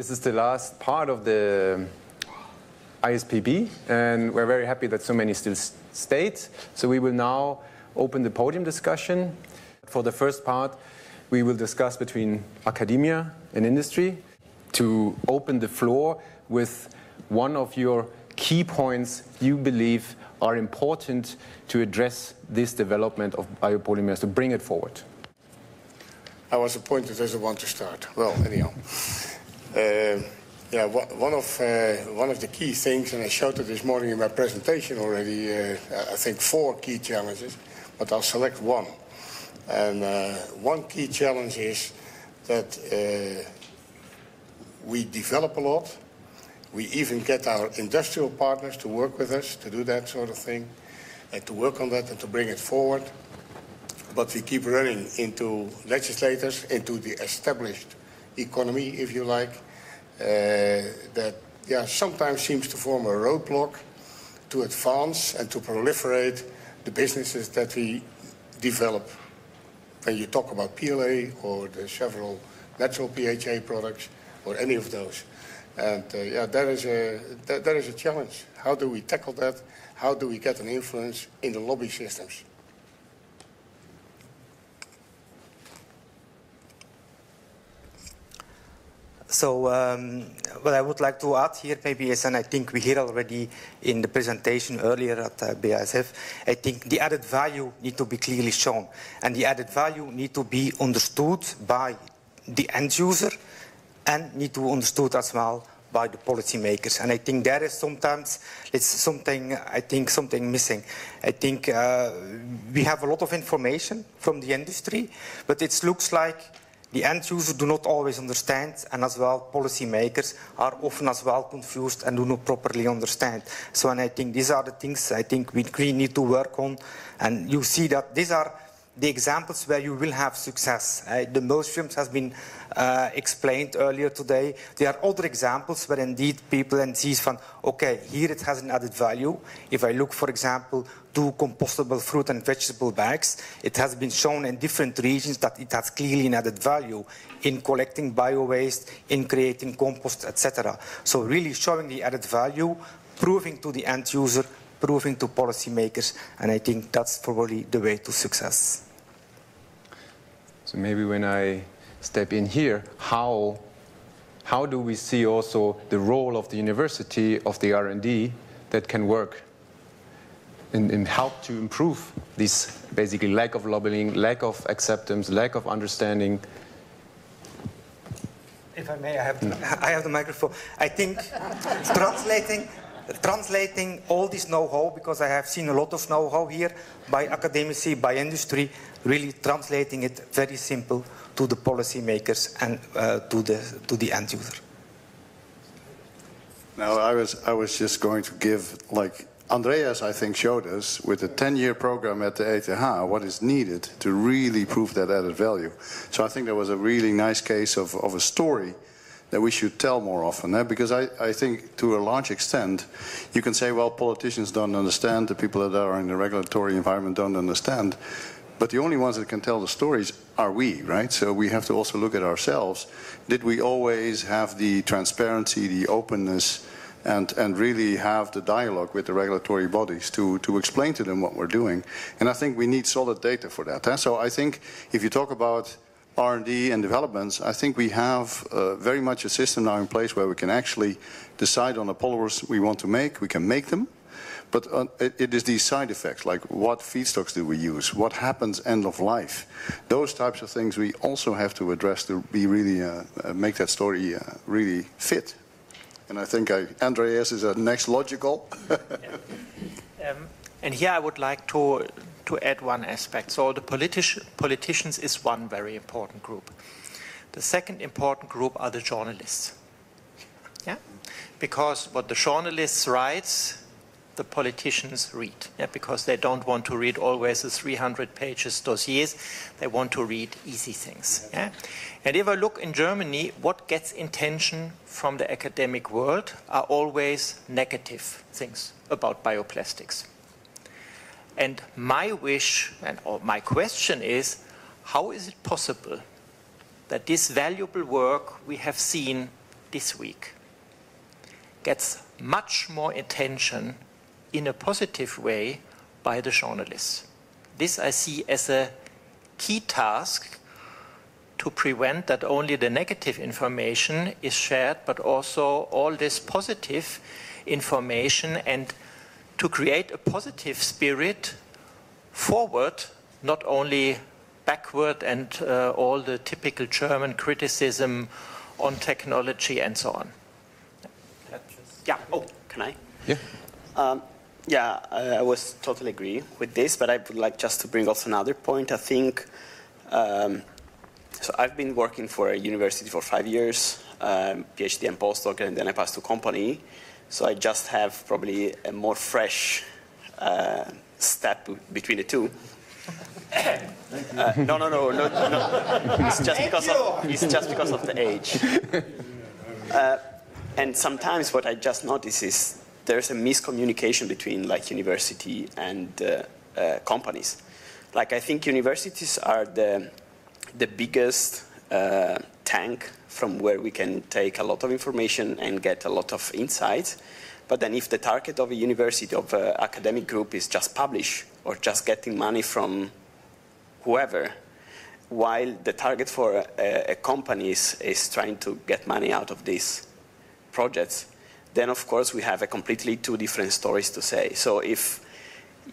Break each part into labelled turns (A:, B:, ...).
A: this is the last part of the ISPB, and we're very happy that so many still stayed. So we will now open the podium discussion. For the first part, we will discuss between academia and industry to open the floor with one of your key points you believe are important to address this development of biopolymers, to bring it forward.
B: I was appointed as the one to start. Well, anyhow. Yeah, one of the key things, and I showed it this morning in my presentation already, I think 4 key challenges, but I'll select one. And one key challenge is that we develop a lot. We even get our industrial partners to work with us to do that sort of thing, and to work on that and to bring it forward. But we keep running into legislators, into the established economy, if you like, that sometimes seems to form a roadblock to advance and to proliferate the businesses that we develop. When you talk about PLA or the several natural PHA products or any of those. And that is a challenge. How do we tackle that? How do we get an influence in the lobby systems?
C: So what I would like to add here maybe is, and I think we hear already in the presentation earlier at BASF, I think the added value need to be clearly shown. And the added value need to be understood by the end user and need to be understood as well by the policymakers. And I think there is sometimes something missing. I think we have a lot of information from the industry, but it looks like the end users do not always understand, and as well policymakers are often as well confused and do not properly understand. So, and I think these are the things I think we really need to work on, and you see that these are the examples where you will have success. The emulsions has been explained earlier today. There are other examples where indeed people and see from, okay, here it has an added value. If I look, for example, to compostable fruit and vegetable bags, it has been shown in different regions that it has clearly an added value in collecting bio-waste, in creating compost, etc. So really showing the added value, proving to the end user, proving to policymakers, and I think that's probably the way to success.
A: So maybe when I step in here, how do we see also the role of the university, of the R&D that can work and help to improve this basically lack of lobbying, lack of acceptance, lack of understanding?
C: If I may, I have the microphone. I think translating all this know-how, because I have seen a lot of know-how here by academics, by industry, really translating it very simple to the policymakers and to the end user.
D: Now, I was just going to give, like Andreas, I think, showed us with a 10-year program at the ETH what is needed to really prove that added value. So I think that was a really nice case of a story that we should tell more often. Because I think to a large extent, you can say, well, politicians don't understand, the people that are in the regulatory environment don't understand. But the only ones that can tell the stories are we, right? So we have to also look at ourselves. Did we always have the transparency, the openness, and really have the dialogue with the regulatory bodies to explain to them what we're doing? And I think we need solid data for that. So I think if you talk about R&D and developments, I think we have very much a system now in place where we can actually decide on the polymers we want to make. We can make them, but it is these side effects, like what feedstocks do we use, what happens end of life. Those types of things we also have to address to be really make that story really fit. And I think Andreas is a next logical.
E: And here I would like to add one aspect. So the politicians is one very important group. The second important group are the journalists. Yeah? Because what the journalists write, the politicians read. Yeah? Because they don't want to read always the 300 pages dossiers. They want to read easy things. Yeah? And if I look in Germany, what gets attention from the academic world are always negative things about bioplastics. And my wish or my question is, how is it possible that this valuable work we have seen this week gets much more attention in a positive way by the journalists. This I see as a key task to prevent that only the negative information is shared, but also all this positive information, and to create a positive spirit forward, not only backward and all the typical German criticism on technology and so on.
F: Yeah, oh, can I?
A: Yeah.
F: Yeah, I was totally agree with this, but I would like just to bring also another point. I think, so I've been working for a university for 5 years, PhD and postdoc, and then I passed to company. So I just have probably a more fresh step between the two. No. It's just because of the age. And sometimes what I just notice is there's a miscommunication between like university and companies. Like I think universities are the biggest tank from where we can take a lot of information and get a lot of insights. But then if the target of a university, of an academic group is just publish or just getting money from whoever, while the target for a company is trying to get money out of these projects, then of course we have a completely two different stories to say. So if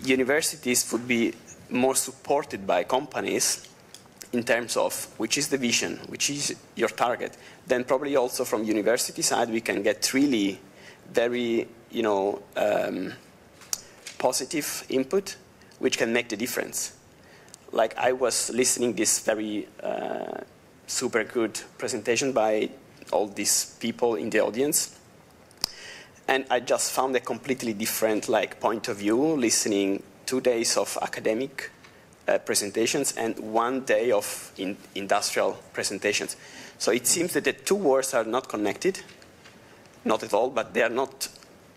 F: universities would be more supported by companies in terms of which is the vision, which is your target, then probably also from university side we can get really very, positive input, which can make the difference. Like I was listening this very super good presentation by all these people in the audience, and I just found a completely different point of view, listening 2 days of academic presentations and 1 day of industrial presentations. So it seems that the two worlds are not connected, not at all, but they are not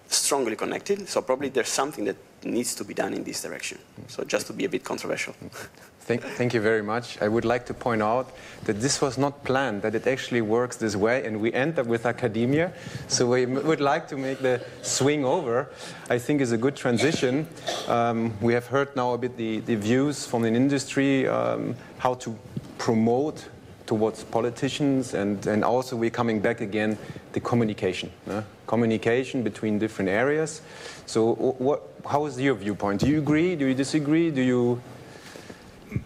F: strongly connected. So probably there's something that needs to be done in this direction. So just to be a bit controversial.
A: Thank you very much. I would like to point out that this was not planned, that it actually works this way, and we end up with academia. So we would like to make the swing over. I think is a good transition. We have heard now a bit the views from the industry, how to promote towards politicians, and also we're coming back again, the communication. Communication between different areas. So how is your viewpoint? Do you agree? Do you disagree? Do you...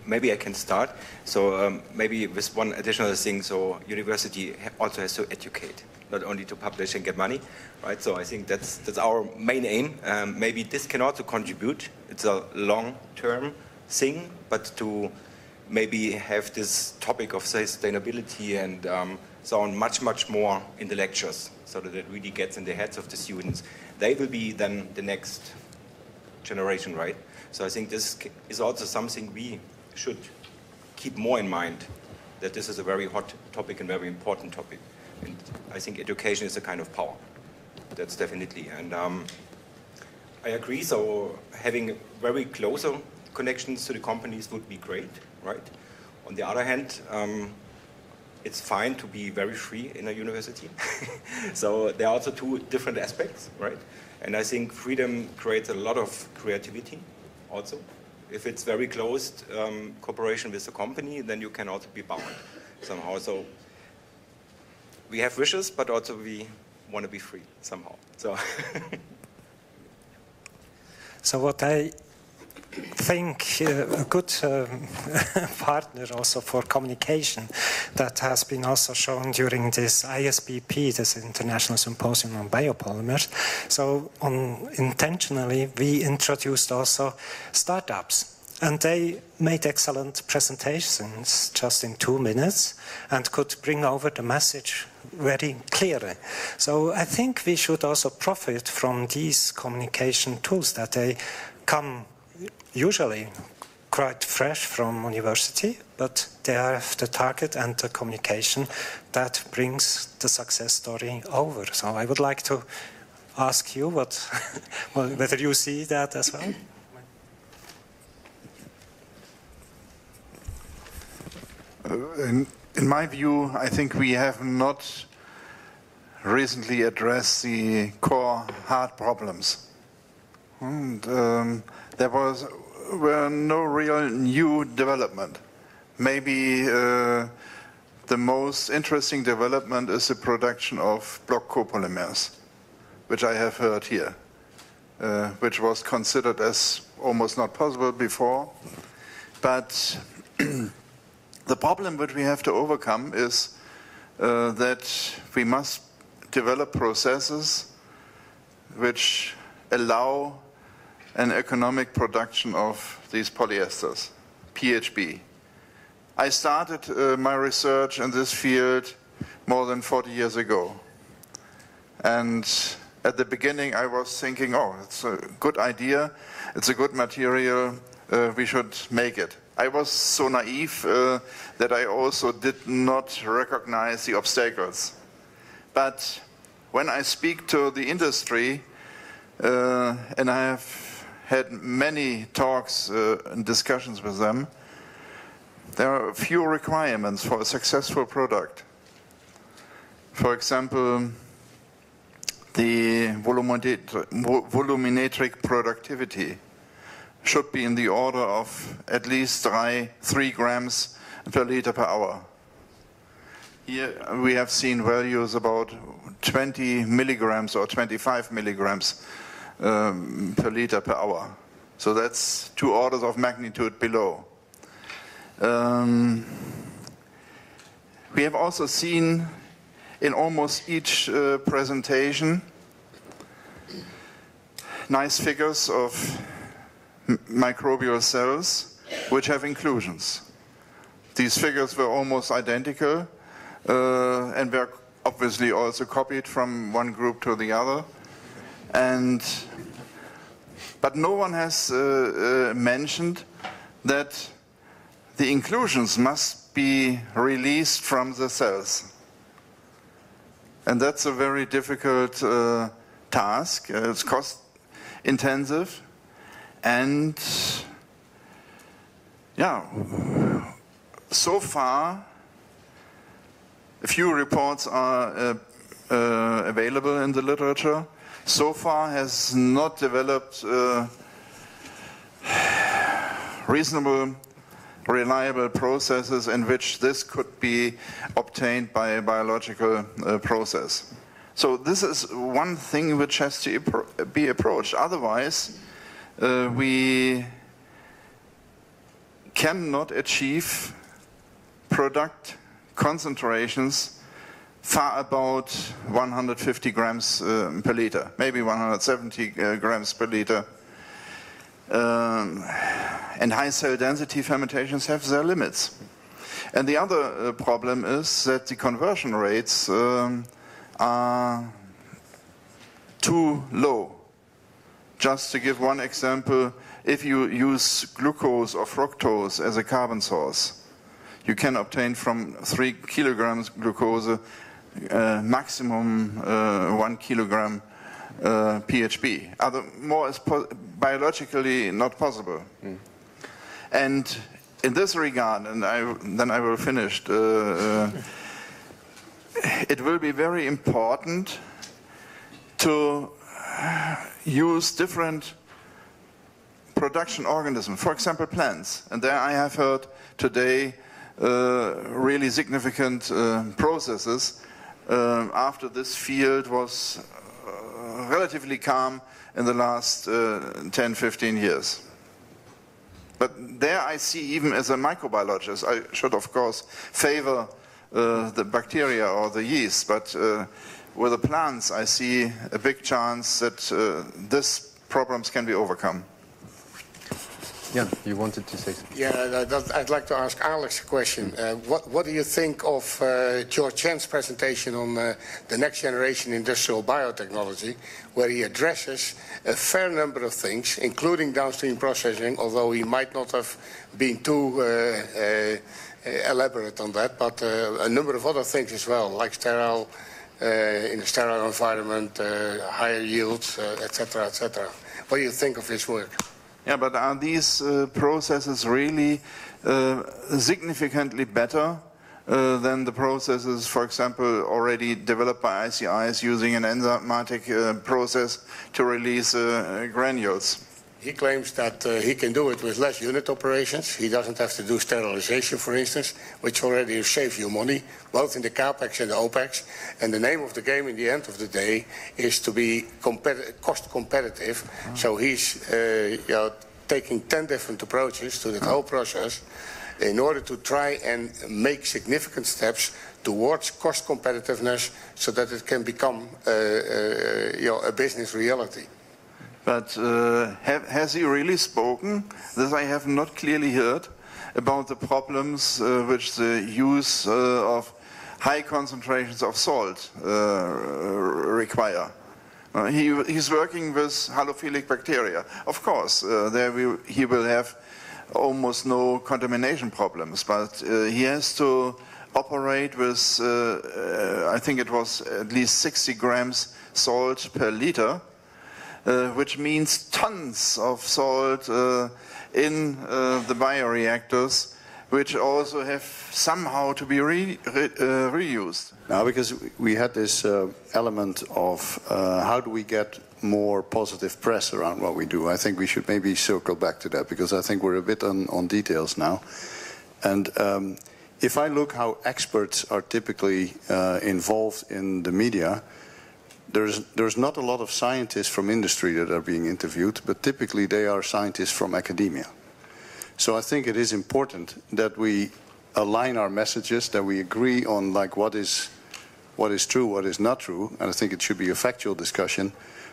G: Maybe I can start. So maybe with one additional thing, so university also has to educate, not only to publish and get money, right? So I think that's our main aim. Maybe this can also contribute. It's a long-term thing, but to maybe have this topic of sustainability and so on much more in the lectures, so that it really gets in the heads of the students. They will be then the next generation, right? So I think this is also something we should keep more in mind, that this is a very hot topic and very important topic. And I think education is a kind of power. That's definitely. And I agree, so having very closer connections to the companies would be great, right? On the other hand, it's fine to be very free in a university. So there are also two different aspects, right? And I think freedom creates a lot of creativity also. If it's very closed cooperation with the company, then you can also be bound somehow. So we have wishes, but also we want to be free somehow.
H: So what I think a good partner also for communication that has been also shown during this ISBP, this International Symposium on Biopolymers. So intentionally we introduced also startups, and they made excellent presentations just in 2 minutes and could bring over the message very clearly. So I think we should also profit from these communication tools, that they come usually quite fresh from university, but they have the target and the communication that brings the success story over. So I would like to ask you whether you see that as well.
I: In my view, I think we have not recently address the core hard problems. And there were no real new development. Maybe the most interesting development is the production of block copolymers, which I have heard here, which was considered as almost not possible before. But the problem which we have to overcome is that we must develop processes which allow an economic production of these polyesters, PHB. I started my research in this field more than 40 years ago. And at the beginning I was thinking, oh, it's a good idea, it's a good material, we should make it. I was so naive that I also did not recognize the obstacles. But when I speak to the industry, and I have had many talks and discussions with them, there are a few requirements for a successful product. For example, the volumetric productivity should be in the order of at least 3 grams per liter per hour. Here we have seen values about 20 milligrams or 25 milligrams per liter per hour. So that's 2 orders of magnitude below. We have also seen in almost each presentation nice figures of microbial cells which have inclusions. These figures were almost identical and were obviously also copied from one group to the other. But no one has mentioned that the inclusions must be released from the cells. And that's a very difficult task. It's cost intensive. And yeah, so far, a few reports are available in the literature. So far has not developed reasonable, reliable processes in which this could be obtained by a biological process. So this is one thing which has to be approached. Otherwise, we cannot achieve product concentrations far about 150 grams per liter, maybe 170 grams per liter. And high cell density fermentations have their limits. And the other problem is that the conversion rates are too low. Just to give one example, if you use glucose or fructose as a carbon source, you can obtain from 3 kilograms glucose maximum 1 kilogram PHB. More is biologically not possible. And in this regard, and then I will finish, it will be very important to use different production organisms, for example plants. And there I have heard today really significant processes after this field was relatively calm in the last 10-15 years. But there I see, even as a microbiologist, I should of course favor the bacteria or the yeast, but with the plants I see a big chance that these problems can be overcome.
A: Yeah, you wanted to say something.
B: Yeah, I'd like to ask Alex a question. What do you think of George Chen's presentation on the next generation industrial biotechnology, where he addresses a fair number of things, including downstream processing, although he might not have been too elaborate on that, but a number of other things as well, like sterile, in a sterile environment, higher yields, etc., etc. What do you think of his work?
I: Yeah, but are these processes really significantly better than the processes, for example, already developed by ICIs using an enzymatic process to release granules.
B: He claims that he can do it with less unit operations. He doesn't have to do sterilization, for instance, which already saves you money, both in the CAPEX and the OPEX. And the name of the game in the end of the day is to be cost competitive. So he's taking 10 different approaches to the whole process in order to try and make significant steps towards cost competitiveness so that it can become a business reality.
I: But has he really spoken? This I have not clearly heard about the problems which the use of high concentrations of salt require. He's working with halophilic bacteria. Of course, he will have almost no contamination problems, but he has to operate with, I think it was at least 60 grams salt per liter, which means tons of salt in the bioreactors, which also have somehow to be reused.
D: Now, because we had this element of how do we get more positive press around what we do. I think we should maybe circle back to that, because I think we're a bit on details now. And if I look how experts are typically involved in the media, there's not a lot of scientists from industry that are being interviewed, but typically they are scientists from academia. So I think it is important that we align our messages, that we agree on like what is true, what is not true, and I think it should be a factual discussion.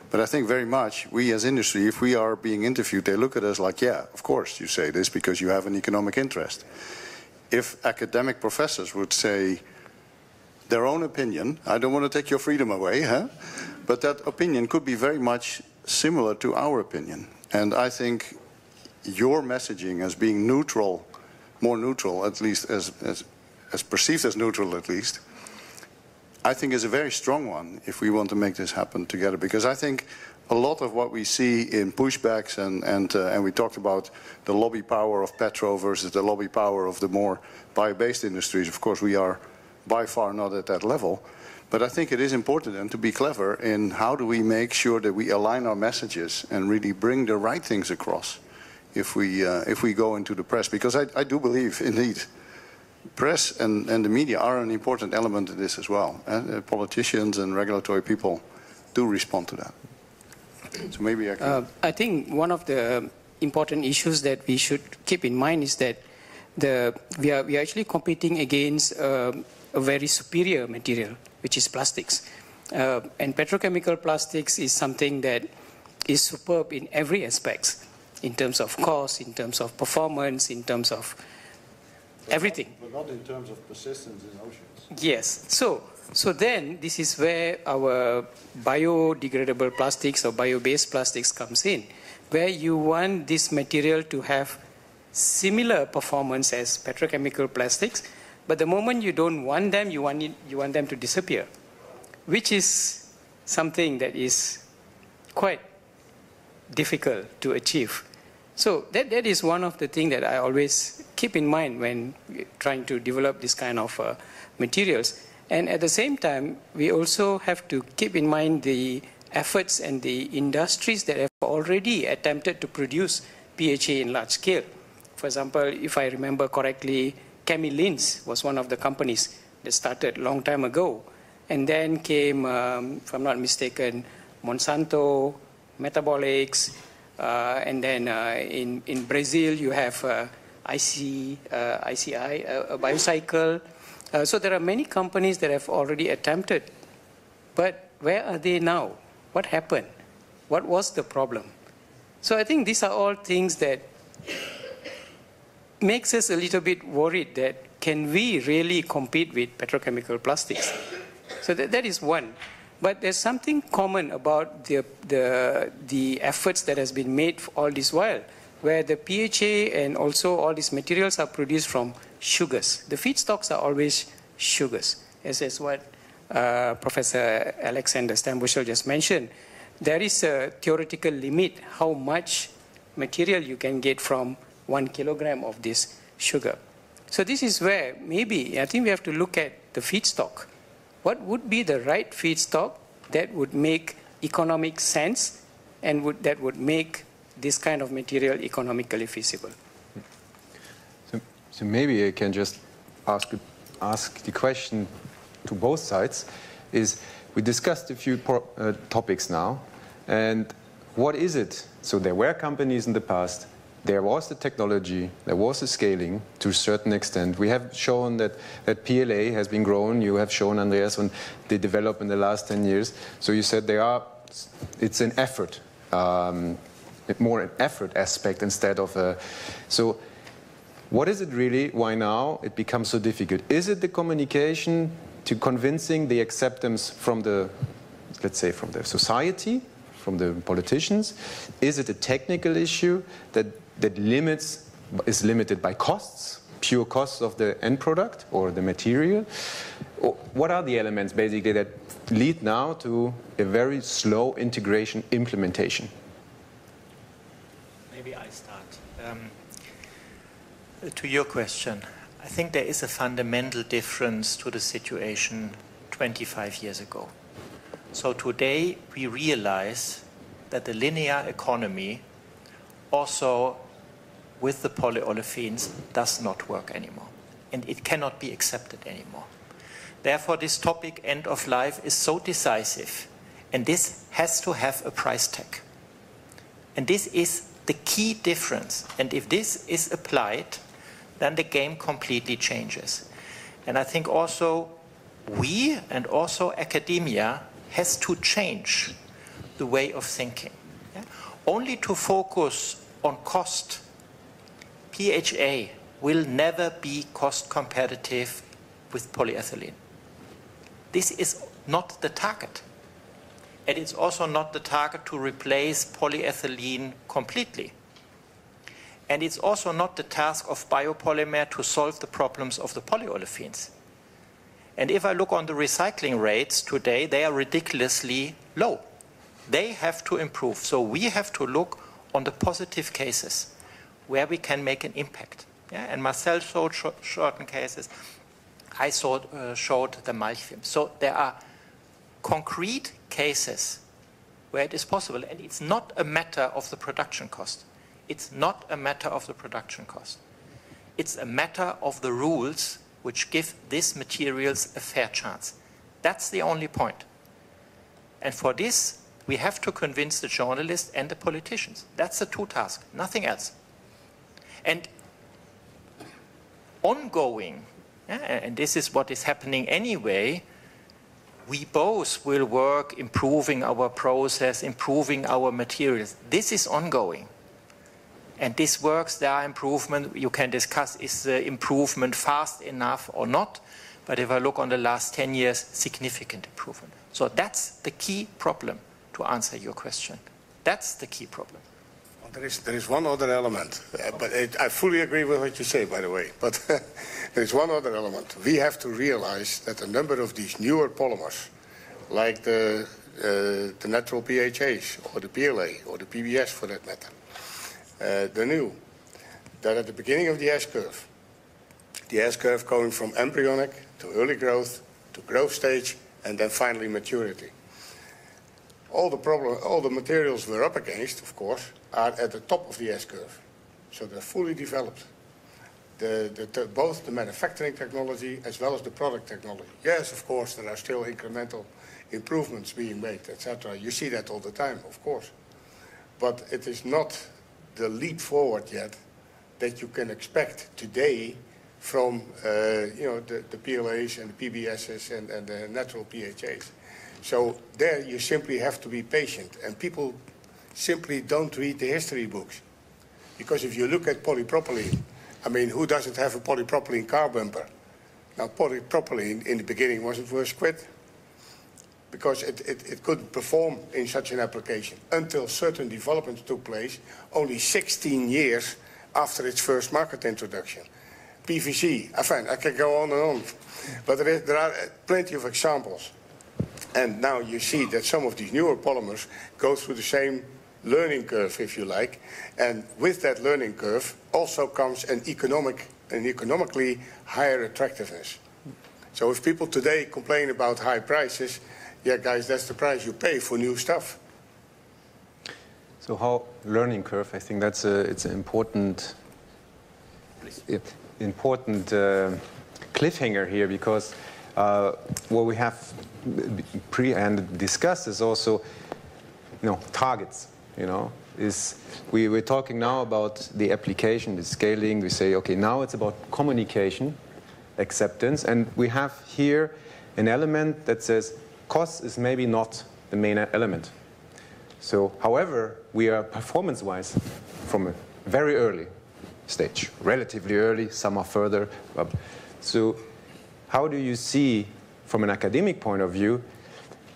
D: But I think very much we as industry, if we are being interviewed, they look at us like, yeah, of course you say this because you have an economic interest. If academic professors would say their own opinion, I don't want to take your freedom away, but that opinion could be very much similar to our opinion. And I think your messaging as being neutral, more neutral, at least as perceived as neutral at least, I think is a very strong one if we want to make this happen together. Because I think a lot of what we see in pushbacks and we talked about the lobby power of petro versus the lobby power of the more bio-based industries. Of course, we are by far not at that level. But I think it is important then to be clever in how do we make sure that we align our messages and really bring the right things across if we go into the press. Because I do believe, indeed, press and the media are an important element in this as well. Politicians and regulatory people do respond to that. So maybe I can...
J: I think one of the important issues that we should keep in mind is that we are actually competing against a very superior material, which is plastics. And petrochemical plastics is something that is superb in every aspect, in terms of cost, in terms of performance, in terms of everything.
D: But not in terms of persistence in oceans.
J: Yes. So then this is where our biodegradable plastics or bio-based plastics comes in, where you want this material to have similar performance as petrochemical plastics, but the moment you don't want them, you want them to disappear, which is something that is quite difficult to achieve. So that is one of the things that I always keep in mind when trying to develop this kind of materials. And at the same time, we also have to keep in mind the efforts and the industries that have already attempted to produce PHA in large scale. For example, if I remember correctly, Chemilins was one of the companies that started a long time ago. And then came, if I'm not mistaken, Monsanto, Metabolics, and then in Brazil you have ICI, Biocycle. So there are many companies that have already attempted. But where are they now? What happened? What was the problem? So I think these are all things that makes us a little bit worried that can we really compete with petrochemical plastics? So that is one. But there's something common about the efforts that has been made all this while, where the PHA and also all these materials are produced from sugars. The feedstocks are always sugars, as what Professor Alexander Stambushel just mentioned. There is a theoretical limit how much material you can get from 1 kilogram of this sugar. So this is where maybe I think we have to look at the feedstock. What would be the right feedstock that would make economic sense and that would make this kind of material economically feasible?
A: So maybe I can just ask the question to both sides. Is we discussed a few topics now, and what is it? So there were companies in the past. There was the technology, there was the scaling to a certain extent. We have shown that PLA has been grown. You have shown, Andreas, when they developed in the last 10 years. So you said it's an effort, more an effort aspect instead of a. So what is it really? Why now it becomes so difficult? Is it the communication to convincing the acceptance from the, let's say, from the society, from the politicians? Is it a technical issue that is limited by costs, pure costs of the end product or the material? Or what are the elements basically that lead now to a very slow integration implementation?
E: Maybe I start. To your question, I think there is a fundamental difference to the situation 25 years ago. So today we realize that the linear economy also with the polyolefins does not work anymore, and it cannot be accepted anymore. Therefore, this topic, end of life, is so decisive, and this has to have a price tag. And this is the key difference, and if this is applied, then the game completely changes. And I think also we and also academia has to change the way of thinking. Yeah? Only to focus on cost, PHA will never be cost competitive with polyethylene. This is not the target. And it's also not the target to replace polyethylene completely. And it's also not the task of biopolymer to solve the problems of the polyolefins. And if I look on the recycling rates today, they are ridiculously low. They have to improve. So we have to look on the positive cases where we can make an impact. Yeah? And Marcel showed certain cases. I showed the Malchfilm. So there are concrete cases where it is possible. And it's not a matter of the production cost. It's not a matter of the production cost. It's a matter of the rules which give these materials a fair chance. That's the only point. And for this, we have to convince the journalists and the politicians. That's the two tasks, nothing else. And ongoing, and this is what is happening anyway, we both will work improving our process, improving our materials. This is ongoing. And this works, there are improvements. You can discuss, is the improvement fast enough or not? But if I look on the last 10 years, significant improvement. So that's the key problem to answer your question. That's the key problem.
B: Well, there is one other element, but I fully agree with what you say, by the way. But there is one other element. We have to realize that a number of these newer polymers, like the natural PHAs, or the PLA, or the PBS for that matter, they're new. They're at the beginning of the S-curve. The S-curve going from embryonic to early growth, to growth stage, and then finally maturity. All the materials we're up against, of course, are at the top of the S-curve. So they're fully developed. Both the manufacturing technology as well as the product technology. Yes, of course, there are still incremental improvements being made, etc. You see that all the time, of course. But it is not the leap forward yet that you can expect today from the PLAs and the PBSs and the natural PHAs. So there you simply have to be patient, and people simply don't read the history books. Because if you look at polypropylene, I mean, who doesn't have a polypropylene car bumper? Now, polypropylene in the beginning wasn't worth quit, because it couldn't perform in such an application until certain developments took place only 16 years after its first market introduction. PVC, I can go on and on, but there are plenty of examples. And now you see that some of these newer polymers go through the same learning curve, if you like. And with that learning curve also comes an economically higher attractiveness. So if people today complain about high prices, yeah, guys, that's the price you pay for new stuff.
A: So how learning curve? I think that's it's an important cliffhanger here, because what we have discussed is also, targets. Is we're talking now about the application, the scaling. We say, okay, now it's about communication, acceptance, and we have here an element that says cost is maybe not the main element. So, however, we are performance-wise from a very early stage, relatively early, some are further. So, how do you see, from an academic point of view,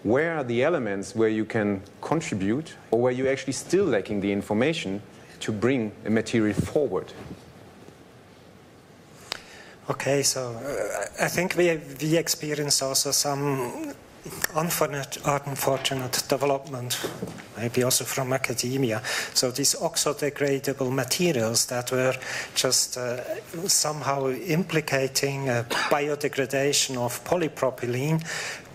A: where are the elements where you can contribute, or where you're actually still lacking the information to bring a material forward?
H: Okay, so I think we experience also some unfortunate development, maybe also from academia. So these oxo-degradable materials that were just somehow implicating biodegradation of polypropylene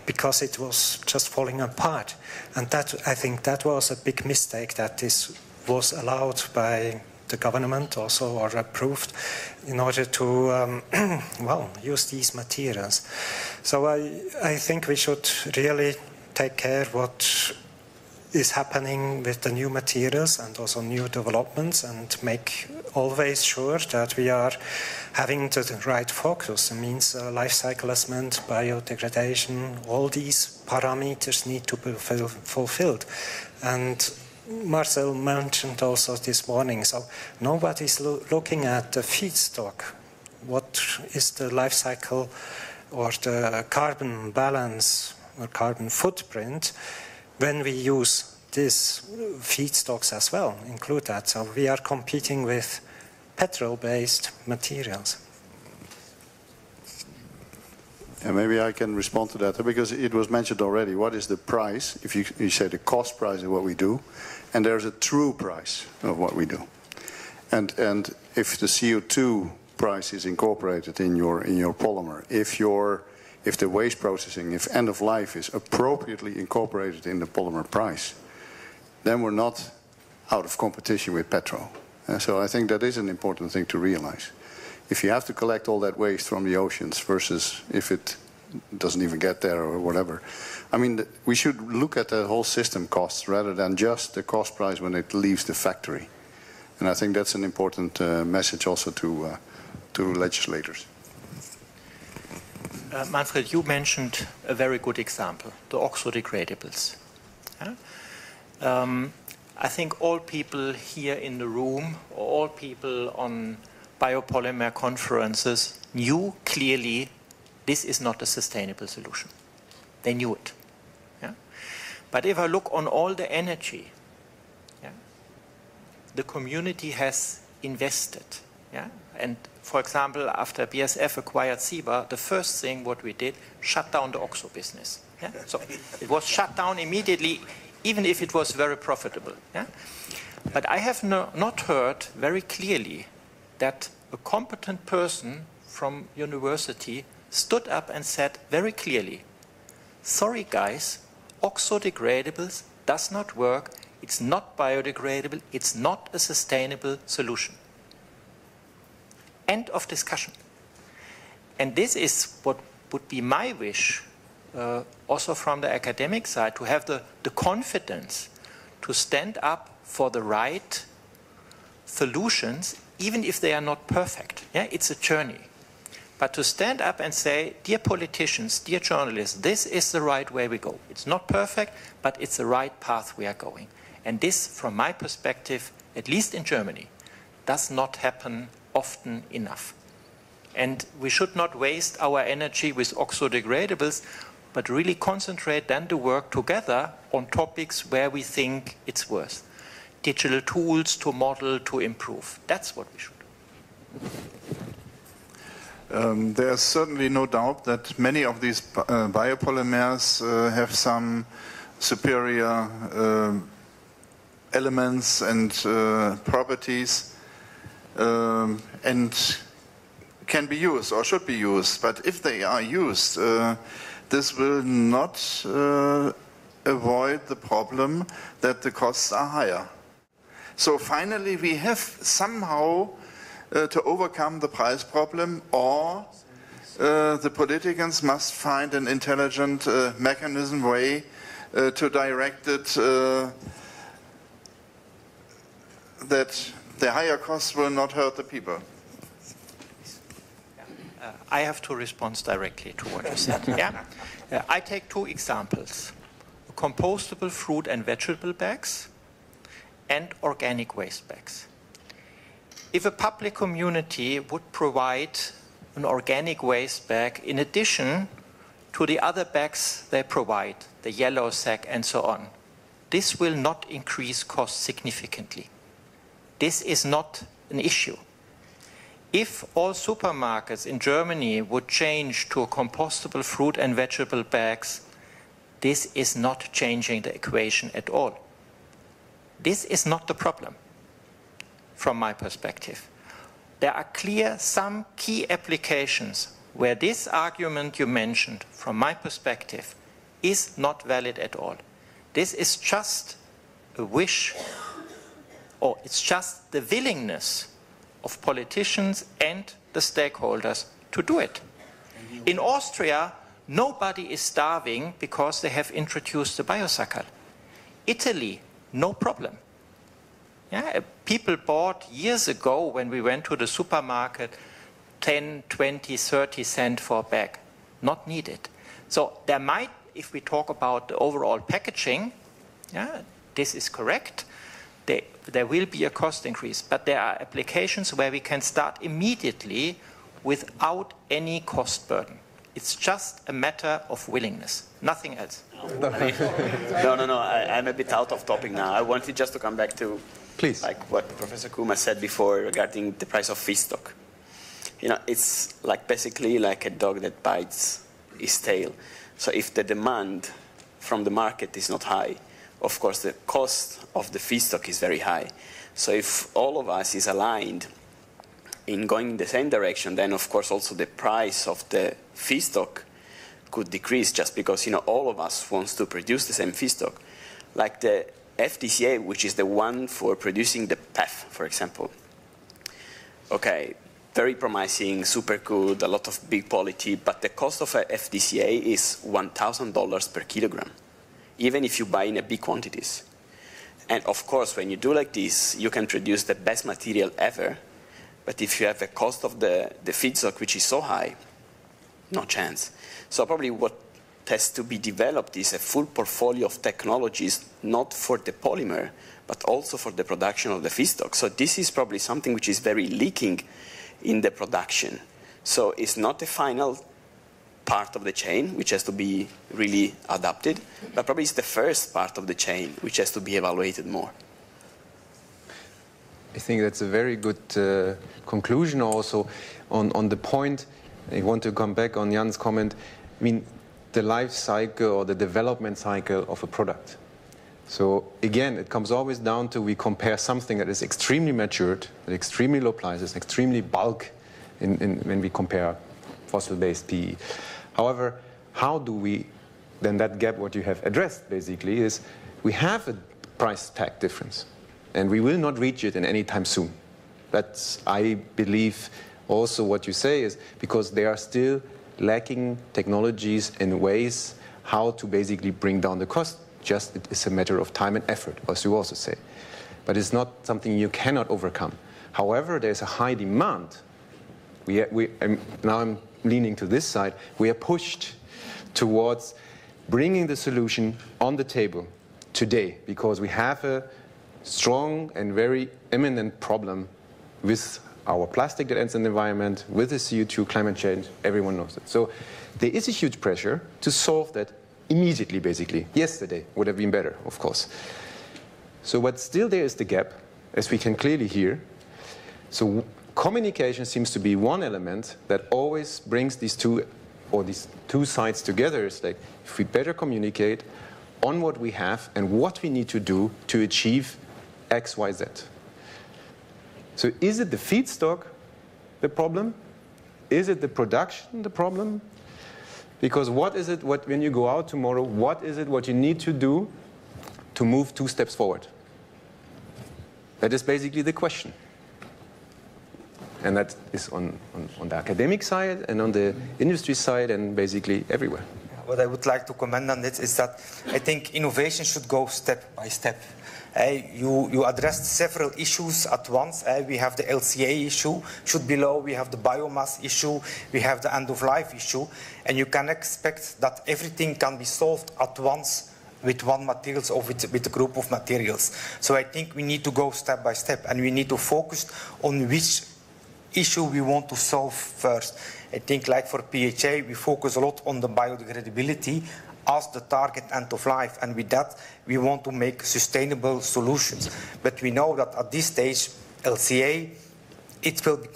H: because it was just falling apart. And that, I think that was a big mistake, that this was allowed by the government also, or approved, in order to use these materials. So I think we should really take care what is happening with the new materials and also new developments, and make always sure that we are having the right focus. It means life cycle assessment, biodegradation, all these parameters need to be fulfilled. And Marcel mentioned also this morning, so nobody's looking at the feedstock. What is the life cycle or the carbon balance or carbon footprint when we use these feedstocks as well, include that. So we are competing with petrol-based materials.
D: And maybe I can respond to that, because it was mentioned already. What is the price? If you say the cost price of what we do, and there's a true price of what we do. And if the CO2 price is incorporated in your polymer, if the waste processing, if end of life is appropriately incorporated in the polymer price, then we're not out of competition with petrol. So I think that is an important thing to realize. If you have to collect all that waste from the oceans versus if it doesn't even get there or whatever, I mean, we should look at the whole system costs rather than just the cost price when it leaves the factory. And I think that's an important message also to legislators.
E: Manfred, you mentioned a very good example, the oxo-degradables. Yeah? I think all people here in the room, or all people on biopolymer conferences, knew clearly this is not a sustainable solution. They knew it. Yeah? But if I look on all the energy, yeah, the community has invested. Yeah? And for example, after BASF acquired Ciba, the first thing what we did, shut down the oxo business. Yeah? So it was shut down immediately, even if it was very profitable. Yeah? But I have not heard very clearly that a competent person from university stood up and said very clearly, sorry guys, oxo-degradables does not work, it's not biodegradable, it's not a sustainable solution. End of discussion. And this is what would be my wish, also from the academic side, to have the confidence to stand up for the right solutions, even if they are not perfect. Yeah? It's a journey. But to stand up and say, dear politicians, dear journalists, this is the right way we go. It's not perfect, but it's the right path we are going. And this, from my perspective, at least in Germany, does not happen often enough. And we should not waste our energy with oxo-degradables, but really concentrate then to work together on topics where we think it's worth. Digital tools to model, to improve. That's what we should do.
I: There's certainly no doubt that many of these biopolymers have some superior elements and properties and can be used or should be used. But if they are used, this will not avoid the problem that the costs are higher. So finally we have somehow to overcome the price problem, or the politicians must find an intelligent mechanism way to direct it that the higher costs will not hurt the people.
E: I have to respond directly to what you said. Yeah? I take two examples: compostable fruit and vegetable bags and organic waste bags. If a public community would provide an organic waste bag in addition to the other bags they provide, the yellow sack and so on, this will not increase costs significantly. This is not an issue. If all supermarkets in Germany would change to compostable fruit and vegetable bags, this is not changing the equation at all. This is not the problem, from my perspective. There are clear some key applications where this argument you mentioned, from my perspective, is not valid at all. This is just a wish, or it's just the willingness of politicians and the stakeholders to do it. In Austria, nobody is starving because they have introduced the biocycle. Italy, no problem. Yeah, people bought years ago, when we went to the supermarket, 10, 20, 30 cents for a bag. Not needed. So there might, if we talk about the overall packaging, yeah, this is correct. There will be a cost increase, but there are applications where we can start immediately without any cost burden. It's just a matter of willingness, nothing else.
F: No, I'm a bit out of topic now. I wanted just to come back to like what Professor Kuma said before regarding the price of feedstock. You know, it's like basically like a dog that bites its tail. So if the demand from the market is not high, of course the cost of the feedstock is very high. So if all of us is aligned in going in the same direction, then of course also the price of the feedstock could decrease, just because, you know, all of us wants to produce the same feedstock. Like the FDCA, which is the one for producing the PEF, for example. Okay, very promising, super good, a lot of big quality, but the cost of a FDCA is $1,000 per kilogram, even if you buy in a big quantities. And of course, when you do like this, you can produce the best material ever, but if you have a cost of the feedstock which is so high, no chance. So probably what has to be developed is a full portfolio of technologies, not for the polymer, but also for the production of the feedstock. So this is probably something which is very leaking in the production. So it's not the final part of the chain which has to be really adapted, but probably it's the first part of the chain which has to be evaluated more.
A: I think that's a very good conclusion also on the point. I want to come back on Jan's comment. I mean, the life cycle or the development cycle of a product. So again, it comes always down to we compare something that is extremely matured, at extremely low prices, extremely bulk when we compare fossil-based PE. However, how do we, then that gap what you have addressed basically is we have a price tag difference and we will not reach it in any time soon. That's, I believe, also what you say is because there are still lacking technologies and ways how to basically bring down the cost. Just it is a matter of time and effort, as you also say. But it's not something you cannot overcome. However, there's a high demand. Now I'm leaning to this side. We are pushed towards bringing the solution on the table today because we have a strong and very imminent problem with our plastic that ends in the environment, with the CO2, climate change, everyone knows it. So there is a huge pressure to solve that immediately, basically. Yesterday would have been better, of course. So but still there is the gap, as we can clearly hear. So communication seems to be one element that always brings these two sides together. It's like if we better communicate on what we have and what we need to do to achieve X, Y, Z. So is it the feedstock the problem? Is it the production the problem? Because what is it, when you go out tomorrow, what is it what you need to do to move 2 steps forward? That is basically the question. And that is on the academic side and on the industry side and basically everywhere.
C: What I would like to comment on this is that I think innovation should go step by step. You addressed several issues at once. We have the LCA issue, should be low. We have the biomass issue. We have the end-of-life issue. And you can expect that everything can be solved at once with one materials or with a group of materials. So I think we need to go step by step, and we need to focus on which issue we want to solve first. I think like for PHA, we focus a lot on the biodegradability as the target end of life, and with that we want to make sustainable solutions. But we know that at this stage, LCA, it will be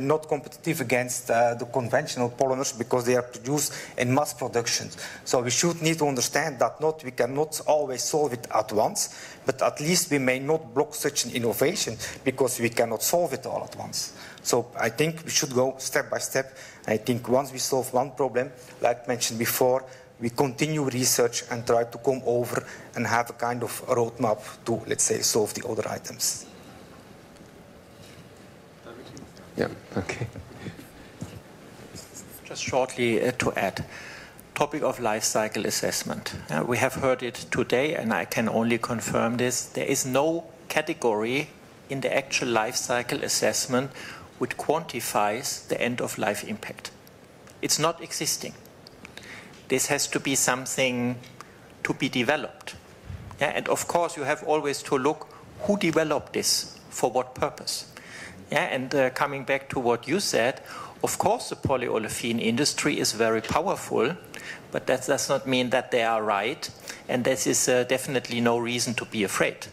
C: not competitive against the conventional polymers because they are produced in mass production. So we should need to understand that we cannot always solve it at once, but at least we may not block such an innovation because we cannot solve it all at once. So I think we should go step by step. I think once we solve one problem, like mentioned before, we continue research and try to come over and have a kind of roadmap to, let's say, solve the other items.
A: Yeah, okay.
E: Just shortly to add, topic of life cycle assessment. We have heard it today, and I can only confirm this. There is no category in the actual life cycle assessment which quantifies the end-of-life impact. It's not existing. This has to be something to be developed. Yeah, and of course, you have always to look who developed this, for what purpose. Yeah, and coming back to what you said, of course the polyolefin industry is very powerful, but that does not mean that they are right, and this is definitely no reason to be afraid.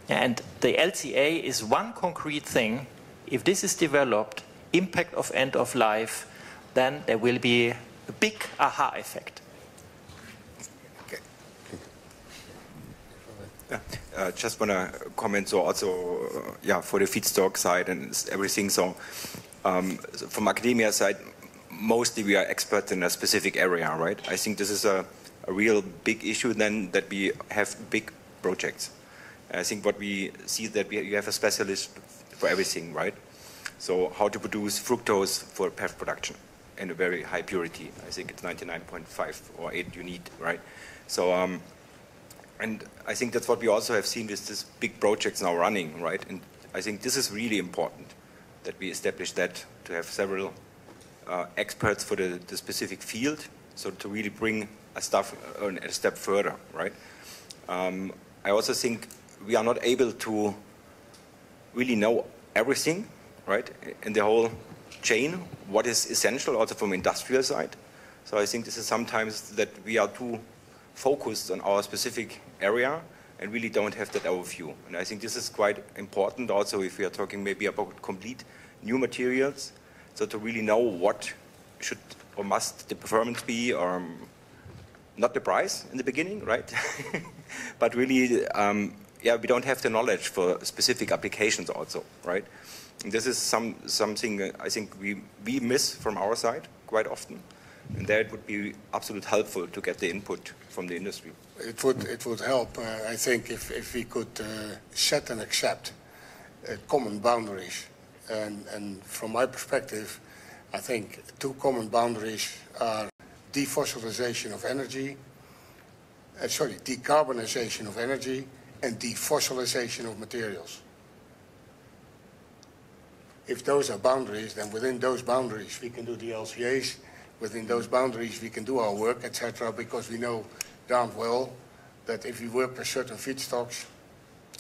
E: Yeah, and the LCA is one concrete thing. If this is developed, impact of end of life, then there will be a big aha effect.
G: Just want to comment, so also, for the feedstock side and everything, so from academia side, mostly we are experts in a specific area, right? I think this is a real big issue then, that we have big projects. I think what we see that you have a specialist for everything, right? So how to produce fructose for PEF production in a very high purity. I think it's 99.5 or 8 you need, right? So, and I think that's what we also have seen with these big projects now running, right? And I think this is really important, that we establish that, to have several experts for the specific field, so to really bring a step further, right? I also think we are not able to really know everything, right, in the whole chain, what is essential also from industrial side. So I think this is sometimes that we are too focused on our specific area and really don't have that overview. And I think this is quite important also if we are talking maybe about complete new materials, so to really know what should or must the performance be, or not the price in the beginning, right? But really, we don't have the knowledge for specific applications also, right? And this is something I think we miss from our side quite often. And there it would be absolutely helpful to get the input from the industry.
B: It would help, I think, if we could set and accept common boundaries. And from my perspective, I think 2 common boundaries are defossilization of energy, decarbonization of energy, and defossilization of materials. If those are boundaries, then within those boundaries we can do the LCAs. Within those boundaries we can do our work, etc., because we know darn well that if we work with certain feedstocks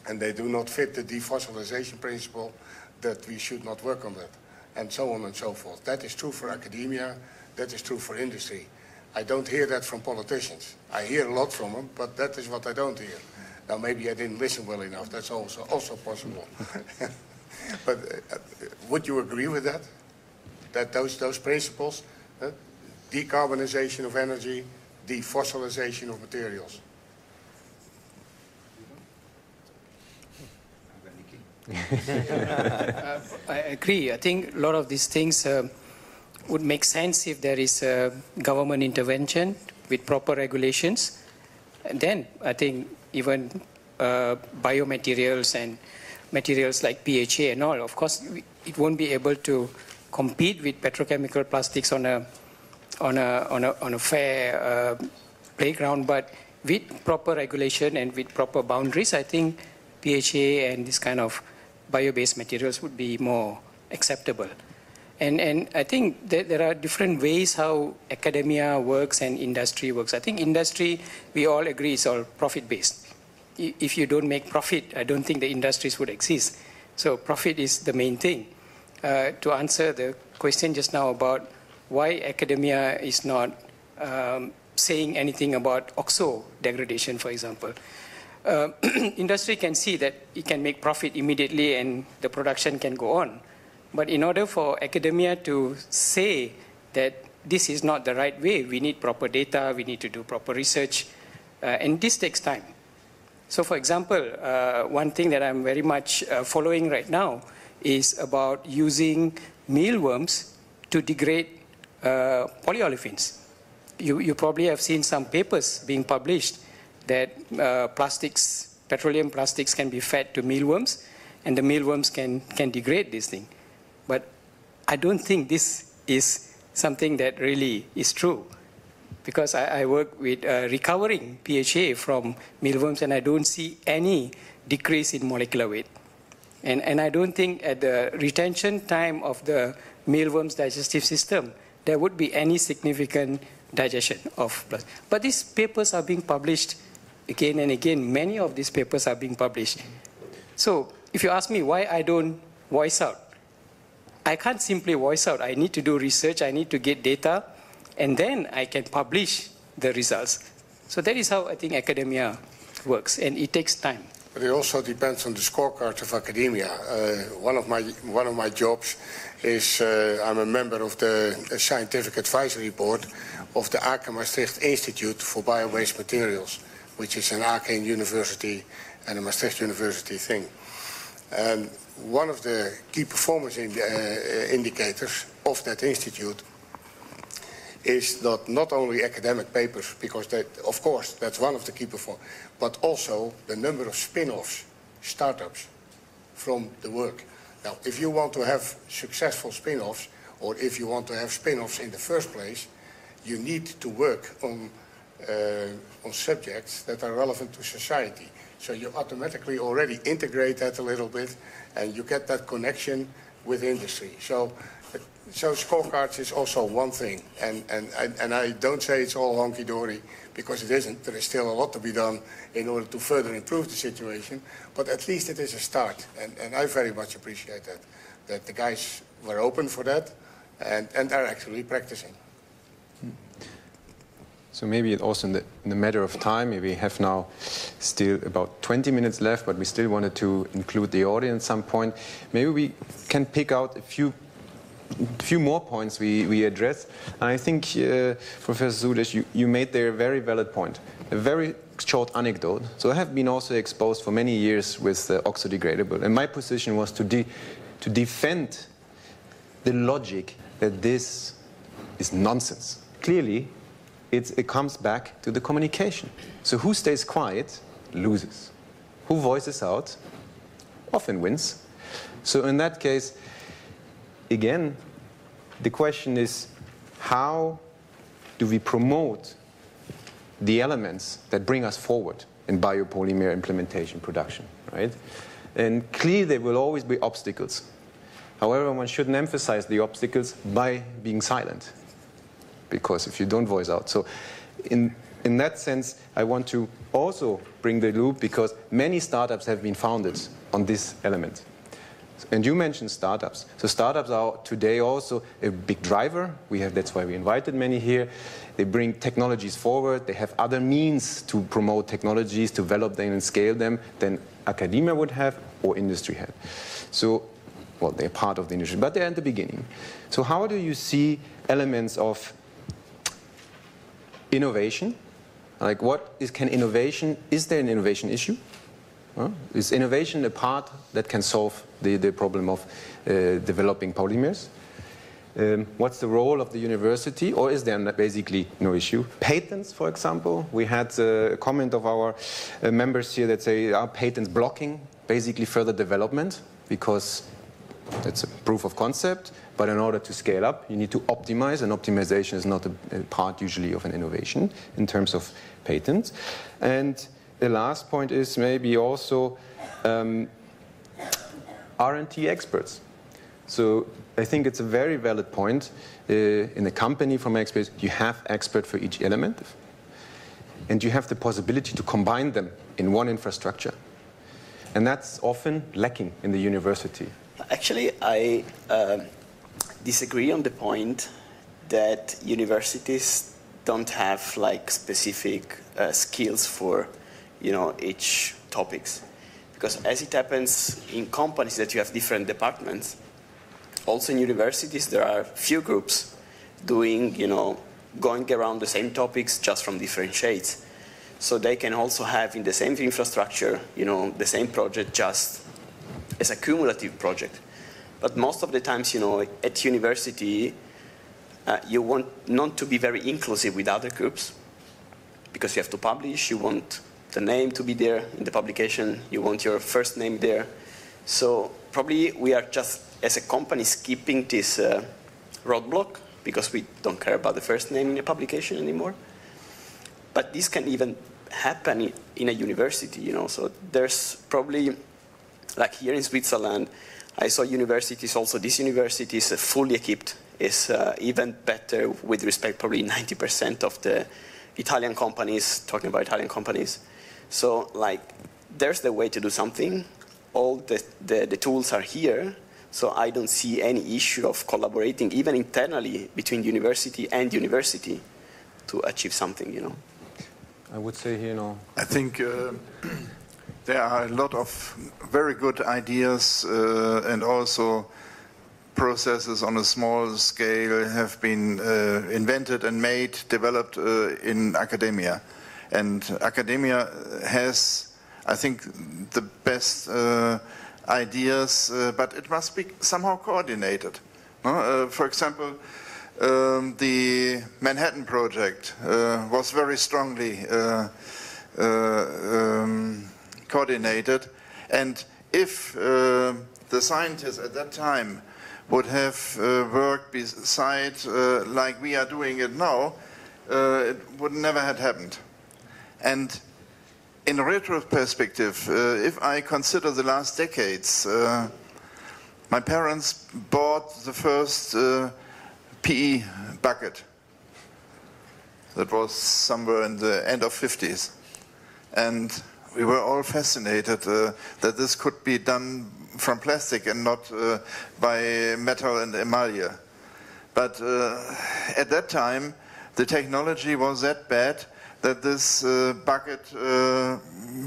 B: and they do not fit the defossilization principle, that we should not work on that, and so on and so forth. That is true for academia, that is true for industry. I don't hear that from politicians. I hear a lot from them, but that is what I don't hear. Now maybe I didn't listen well enough, that's also possible. But would you agree with that? That those principles, decarbonization of energy, defossilization of materials?
J: I agree. I think a lot of these things would make sense if there is government intervention with proper regulations. And then I think even biomaterials and materials like PHA and all, of course, it won't be able to compete with petrochemical plastics on a fair playground. But with proper regulation and with proper boundaries, I think PHA and this kind of bio-based materials would be more acceptable. And I think that there are different ways how academia works and industry works. I think industry, we all agree, is all profit-based. If you don't make profit, I don't think the industries would exist. So profit is the main thing. To answer the question just now about why academia is not saying anything about oxo degradation, for example. Industry can see that it can make profit immediately and the production can go on. But in order for academia to say that this is not the right way, we need proper data, we need to do proper research, and this takes time. So for example, one thing that I'm very much following right now is about using mealworms to degrade polyolefins. You probably have seen some papers being published that petroleum plastics can be fed to mealworms, and the mealworms can degrade this thing. But I don't think this is something that really is true, because I work with recovering PHA from mealworms, and I don't see any decrease in molecular weight. And I don't think at the retention time of the mealworms digestive system, there would be any significant digestion of plastic. But these papers are being published again and again. Many of these papers are being published. So if you ask me why I don't voice out, I can't simply voice out. I need to do research, I need to get data, and then I can publish the results. So that is how I think academia works, and it takes time.
B: But it also depends on the scorecards of academia. One of my jobs is I'm a member of the scientific advisory board of the Aken Maastricht Institute for Bio-Based Materials, which is an Aken University and a Maastricht University thing. And one of the key performance indicators of that institute is not only academic papers, because that, of course, that's one of the key performance, but also the number of spin-offs, startups from the work. Now, if you want to have successful spin-offs, or if you want to have spin-offs in the first place, you need to work on subjects that are relevant to society. So you automatically already integrate that a little bit, and you get that connection with industry. So scorecards is also one thing, and I don't say it's all honky-dory, because it isn't. There is still a lot to be done in order to further improve the situation, but at least it is a start, and I very much appreciate that the guys were open for that, and are actually practicing.
A: So maybe also in the matter of time, we have now still about 20 minutes left, but we still wanted to include the audience at some point. Maybe we can pick out a few more points we address. And I think, Professor Sudesh, you made there a very valid point, a very short anecdote. So I have been also exposed for many years with oxo-degradable, and my position was to defend the logic that this is nonsense. Clearly, it comes back to the communication. So who stays quiet loses. Who voices out often wins. So in that case, again, the question is, how do we promote the elements that bring us forward in biopolymer implementation production, right? And clearly there will always be obstacles. However, one shouldn't emphasize the obstacles by being silent, because if you don't voice out. So in that sense, I want to also bring the loop, because many startups have been founded on this element. And you mentioned startups. So startups are today also a big driver. That's why we invited many here. They bring technologies forward. They have other means to promote technologies, develop them and scale them than academia would have or industry had. So, well, they're part of the industry, but they're at the beginning. So how do you see elements of innovation? Like is there an innovation issue? Is innovation a part that can solve the problem of developing polymers? What's the role of the university, or is there basically no issue? Patents, for example. We had a comment of our members here that say, are patents blocking basically further development? Because it's a proof of concept, but in order to scale up, you need to optimize, and optimization is not a part usually of an innovation in terms of patents. And the last point is maybe also R&D experts. So I think it's a very valid point. In a company, from my experience, you have expert for each element, and you have the possibility to combine them in one infrastructure. And that's often lacking in the university.
F: Actually, I disagree on the point that universities don't have like specific skills for, each topics. Because as it happens in companies that you have different departments, also in universities there are few groups doing, going around the same topics just from different shades. So they can also have in the same infrastructure, the same project just as a cumulative project. But most of the times, at university, you want not to be very inclusive with other groups because you have to publish, you want the name to be there in the publication, you want your first name there. So probably we are just, as a company, skipping this roadblock because we don't care about the first name in a publication anymore. But this can even happen in a university, So there's probably, like here in Switzerland, I saw universities, also this university is fully equipped, is even better with respect, probably 90% of the Italian companies, talking about Italian companies. So like, there's the way to do something. All the tools are here. So I don't see any issue of collaborating, even internally, between university and university to achieve something,
A: I would say here,
I: I think there are a lot of very good ideas and also processes on a small scale have been invented and made, developed in academia. And academia has, I think, the best ideas, but it must be somehow coordinated. For example, the Manhattan Project was very strongly coordinated, and if the scientists at that time would have worked beside like we are doing it now, it would never have happened. And in retrospective, if I consider the last decades, my parents bought the first PE bucket. That was somewhere in the end of 50s. And we were all fascinated that this could be done from plastic and not by metal and emaille. But at that time, the technology was that bad that this bucket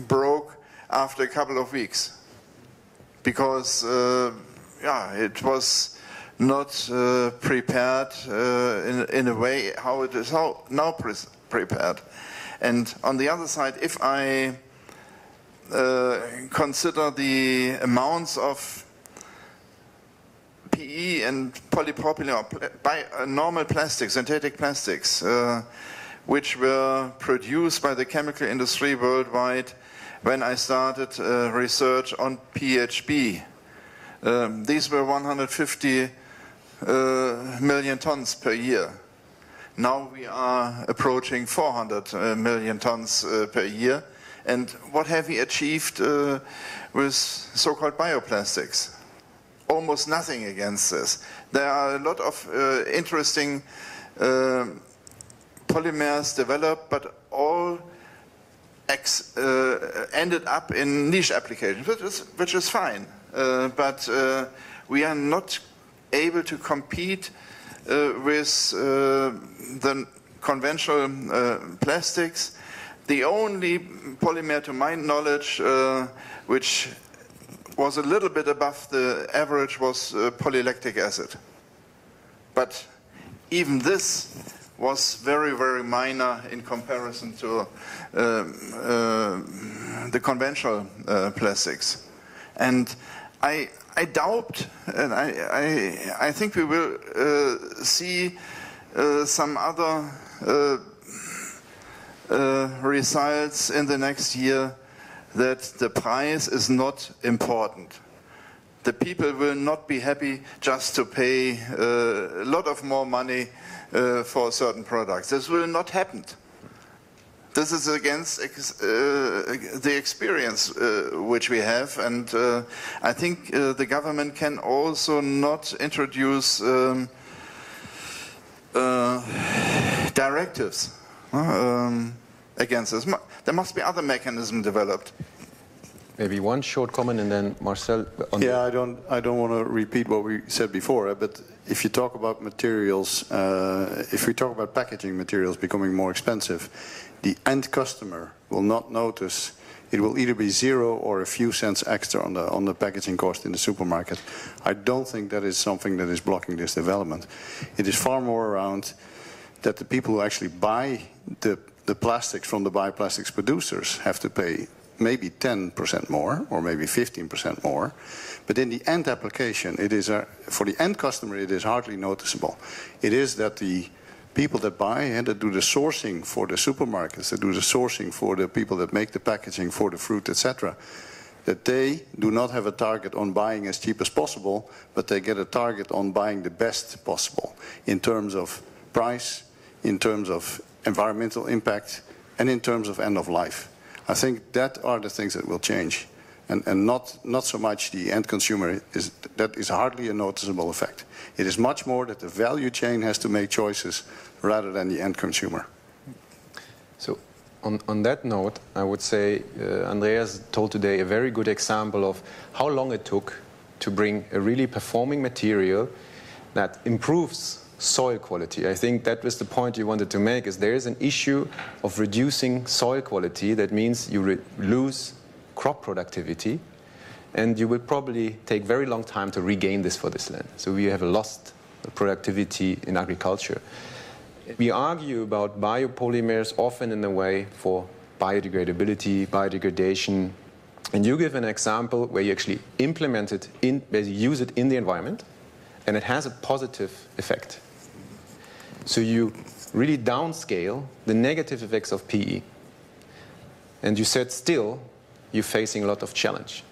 I: broke after a couple of weeks. Because, it was not prepared in a way how it is now prepared. And on the other side, if I consider the amounts of PE and polypropylene, normal plastics, synthetic plastics, which were produced by the chemical industry worldwide when I started research on PHB. These were 150 million tons per year. Now we are approaching 400 million tons per year. And what have we achieved with so-called bioplastics? Almost nothing against this. There are a lot of interesting polymers developed, but all ended up in niche applications, which is fine. But we are not able to compete with the conventional plastics. The only polymer, to my knowledge, which was a little bit above the average was polylactic acid. But even this was very, very minor in comparison to the conventional plastics. And I doubt, and I think we will see some other results in the next year, that the price is not important. The people will not be happy just to pay a lot of more money for certain products. This will not happen. This is against the experience which we have, and I think the government can also not introduce directives against this. There must be other mechanisms developed.
A: Maybe one short comment, and then Marcel.
D: Yeah, I don't want to repeat what we said before, but if you talk about materials, if we talk about packaging materials becoming more expensive, the end customer will not notice. It will either be zero or a few cents extra on the packaging cost in the supermarket. I don't think that is something that is blocking this development. It is far more around that the people who actually buy the plastics from the bioplastics producers have to pay maybe 10% more or maybe 15% more. But in the end application, it is for the end customer, it is hardly noticeable. It is that the people that buy and that do the sourcing for the supermarkets, that do the sourcing for the people that make the packaging for the fruit, etc., that they do not have a target on buying as cheap as possible, but they get a target on buying the best possible in terms of price, in terms of environmental impact, and in terms of end of life. I think that are the things that will change, and not so much the end consumer. That is hardly a noticeable effect. It is much more that the value chain has to make choices rather than the end consumer.
A: So on that note, I would say Andreas told today a very good example of how long it took to bring a really performing material that improves soil quality. I think that was the point you wanted to make, is there is an issue of reducing soil quality. That means you lose crop productivity, and you will probably take very long time to regain this for this land. So we have lost productivity in agriculture. We argue about biopolymers often in the way for biodegradability, biodegradation, and you give an example where you actually implement it where you use it in the environment, and it has a positive effect. So you really downscale the negative effects of PE. And you said still, you're facing a lot of challenge.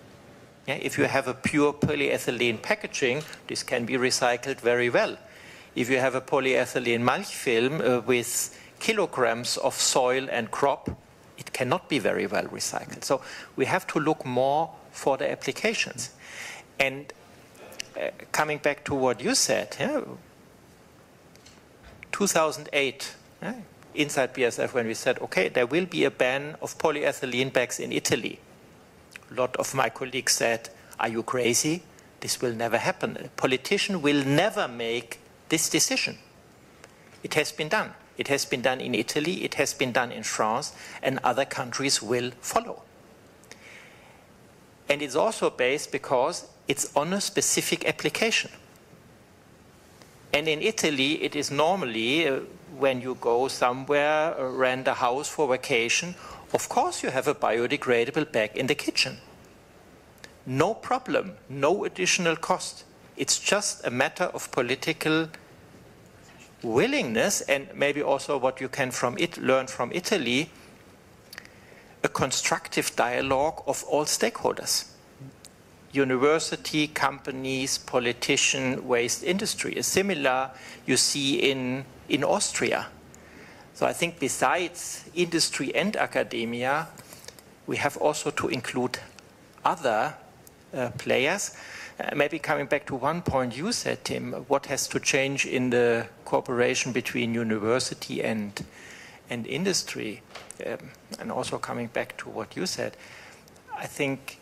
E: Yeah, if you have a pure polyethylene packaging, this can be recycled very well. If you have a polyethylene Malchfilm with kilograms of soil and crop, it cannot be very well recycled. So we have to look more for the applications. And coming back to what you said, 2008, inside BASF, when we said, okay, there will be a ban of polyethylene bags in Italy. A lot of my colleagues said, are you crazy? This will never happen. A politician will never make this decision. It has been done. It has been done in Italy, it has been done in France, and other countries will follow. And it's also based because it's on a specific application. And in Italy, it is normally, when you go somewhere, rent a house for vacation, of course you have a biodegradable bag in the kitchen. No problem, no additional cost. It's just a matter of political willingness, and maybe also what you can learn from Italy, a constructive dialogue of all stakeholders. University, companies, politicians, waste industry is similar you see in Austria. So I think besides industry and academia, we have also to include other players. Maybe coming back to one point you said, Tim, what has to change in the cooperation between university and industry? And also coming back to what you said, I think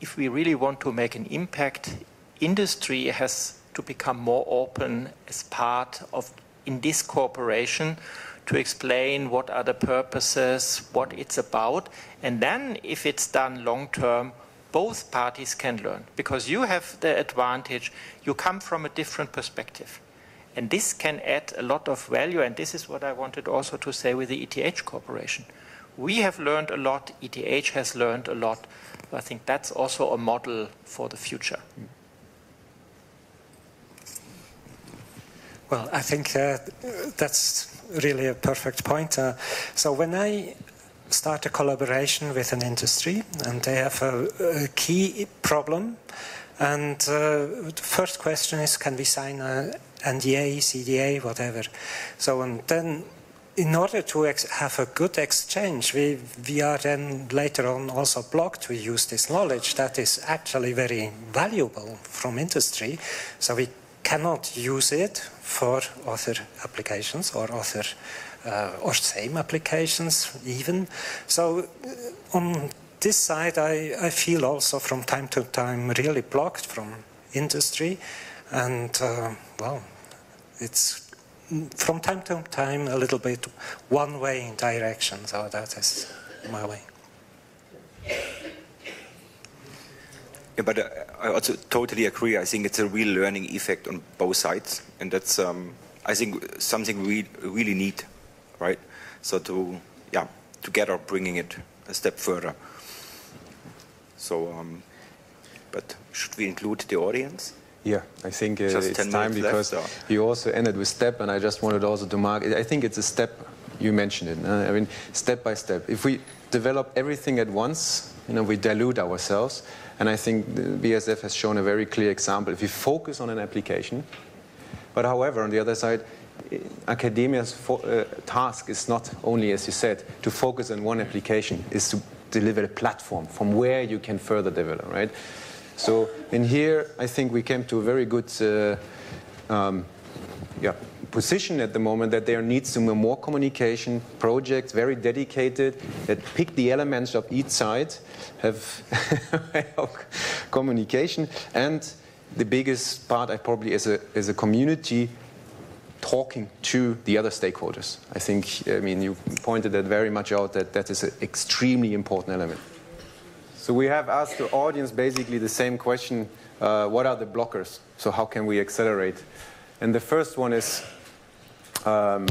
E: if we really want to make an impact, industry has to become more open as part of, in this cooperation, to explain what are the purposes, what it's about, and then if it's done long term, both parties can learn, because you have the advantage, you come from a different perspective. And this can add a lot of value, and this is what I wanted also to say with the ETH Corporation. We have learned a lot, ETH has learned a lot. I think that's also a model for the future.
H: Well, I think that's really a perfect point. So when I start a collaboration with an industry and they have a key problem, and the first question is, can we sign a NDA, CDA, whatever? So, and then in order to have a good exchange, we are then later on also blocked to use this knowledge that is actually very valuable from industry. So we cannot use it for other applications or other or same applications even. So on this side, I feel also from time to time really blocked from industry, and well, it's from time to time a little bit one way in direction. So that is my way.
G: Yeah, but I also totally agree. I think it's a real learning effect on both sides, and that's I think something we really need, right? So to together bringing it a step further. So, but should we include the audience?
A: Yeah, I think it's time because you also ended with step, and I just wanted also to mark. I think it's a step. You mentioned it. I mean, step by step. If we develop everything at once, we dilute ourselves. And I think the BASF has shown a very clear example. If you focus on an application, but however, on the other side, academia's task is not only, as you said, to focus on one application, is to deliver a platform from where you can further develop, right? So in here, I think we came to a very good position at the moment that there needs to be more communication, projects, very dedicated, that pick the elements of each side, have communication, and the biggest part I probably is a community talking to the other stakeholders. I mean, you pointed that very much out, that is an extremely important element. So we have asked the audience basically the same question, what are the blockers? So how can we accelerate? And the first one is, the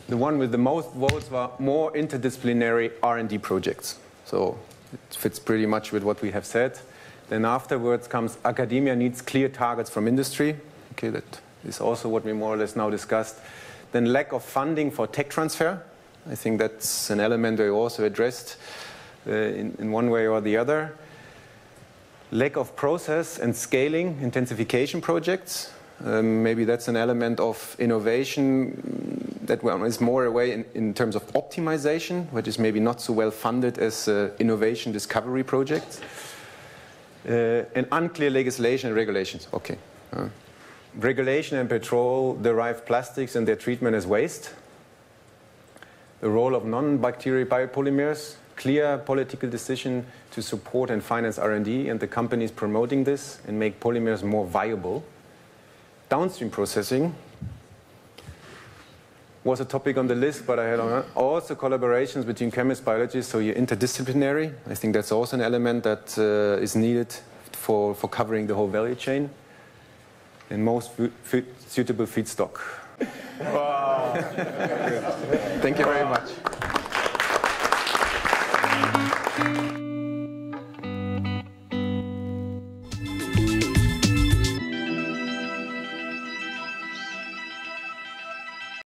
A: one with the most votes were more interdisciplinary R&D projects. So it fits pretty much with what we have said. Then afterwards comes academia needs clear targets from industry. Okay, that is also what we more or less now discussed. Then lack of funding for tech transfer. I think that's an element we also addressed in one way or the other. Lack of process and scaling intensification projects. Maybe that's an element of innovation that is more away in terms of optimization, which is maybe not so well funded as innovation discovery projects. And unclear legislation and regulations. Okay. Regulation and petrol-derived plastics and their treatment as waste. The role of non-bacterial biopolymers. Clear political decision to support and finance R&D and the companies promoting this and make polymers more viable. Downstream processing was a topic on the list, but I had also collaborations between chemists, biologists, so you're interdisciplinary. I think that's also an element that is needed for covering the whole value chain. And most suitable feedstock. Wow. Thank you very much.